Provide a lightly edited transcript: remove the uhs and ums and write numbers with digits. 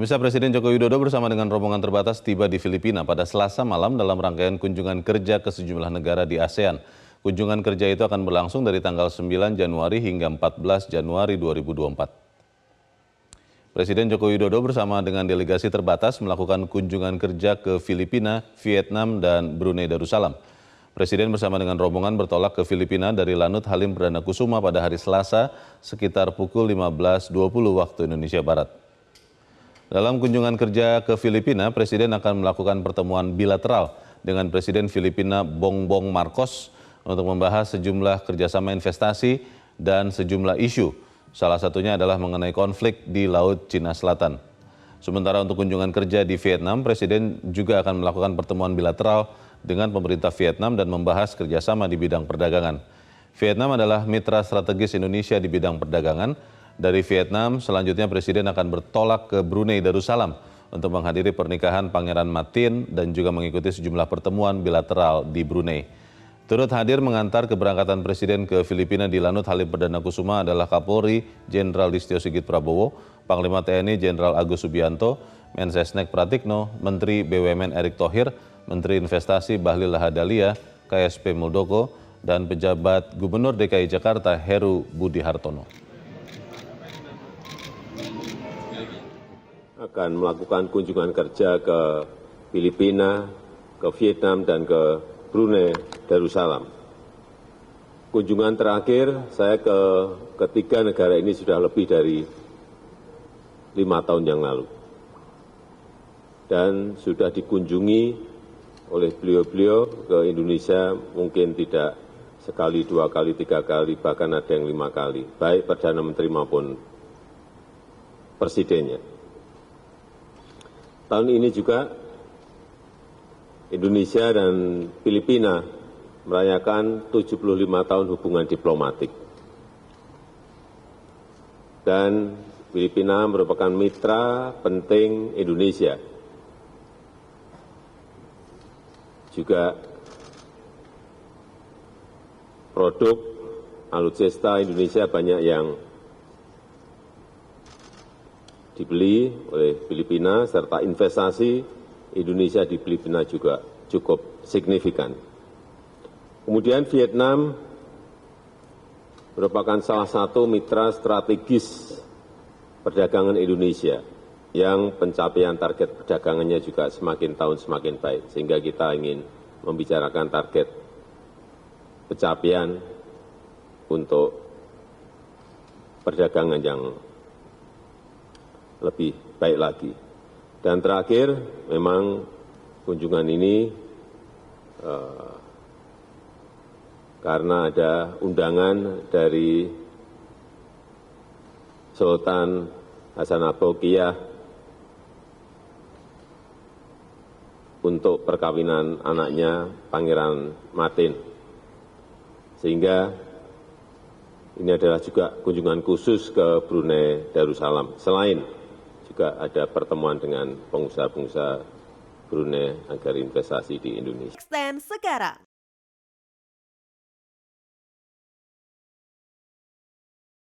Pemirsa, Presiden Joko Widodo bersama dengan rombongan terbatas tiba di Filipina pada Selasa malam dalam rangkaian kunjungan kerja ke sejumlah negara di ASEAN. Kunjungan kerja itu akan berlangsung dari tanggal 9 Januari hingga 14 Januari 2024. Presiden Joko Widodo bersama dengan delegasi terbatas melakukan kunjungan kerja ke Filipina, Vietnam, dan Brunei Darussalam. Presiden bersama dengan rombongan bertolak ke Filipina dari Lanut Halim Perdana Kusuma pada hari Selasa sekitar pukul 15.20 waktu Indonesia Barat. Dalam kunjungan kerja ke Filipina, Presiden akan melakukan pertemuan bilateral dengan Presiden Filipina Bongbong Marcos untuk membahas sejumlah kerjasama investasi dan sejumlah isu. Salah satunya adalah mengenai konflik di Laut Cina Selatan. Sementara untuk kunjungan kerja di Vietnam, Presiden juga akan melakukan pertemuan bilateral dengan pemerintah Vietnam dan membahas kerjasama di bidang perdagangan. Vietnam adalah mitra strategis Indonesia di bidang perdagangan. Dari Vietnam, selanjutnya Presiden akan bertolak ke Brunei Darussalam untuk menghadiri pernikahan Pangeran Matin dan juga mengikuti sejumlah pertemuan bilateral di Brunei. Turut hadir mengantar keberangkatan Presiden ke Filipina di Lanut Halim Perdana Kusuma adalah Kapolri Jenderal Listio Sigit Prabowo, Panglima TNI Jenderal Agus Subianto, Mensesnek Pratikno, Menteri BUMN Erick Thohir, Menteri Investasi Bahlil Lahadalia, KSP Muldoko, dan pejabat Gubernur DKI Jakarta Heru Budi Hartono. Akan melakukan kunjungan kerja ke Filipina, ke Vietnam, dan ke Brunei Darussalam. Kunjungan terakhir saya ke ketiga negara ini sudah lebih dari 5 tahun yang lalu. Dan sudah dikunjungi oleh beliau-beliau ke Indonesia mungkin tidak sekali, 2 kali, 3 kali, bahkan ada yang 5 kali, baik Perdana Menteri maupun Presidennya. Tahun ini juga Indonesia dan Filipina merayakan 75 tahun hubungan diplomatik. Dan Filipina merupakan mitra penting Indonesia. Juga produk alutsista Indonesia banyak yang dibeli oleh Filipina, serta investasi Indonesia di Filipina juga cukup signifikan. Kemudian Vietnam merupakan salah satu mitra strategis perdagangan Indonesia yang pencapaian target perdagangannya juga semakin tahun semakin baik, sehingga kita ingin membicarakan target pencapaian untuk perdagangan yang lebih baik lagi. Dan terakhir, memang kunjungan ini karena ada undangan dari Sultan Hasanah Bolkiah untuk perkawinan anaknya Pangeran Matin. Sehingga ini adalah juga kunjungan khusus ke Brunei Darussalam. Selain juga ada pertemuan dengan pengusaha-pengusaha Brunei agar investasi di Indonesia. Extend sekarang.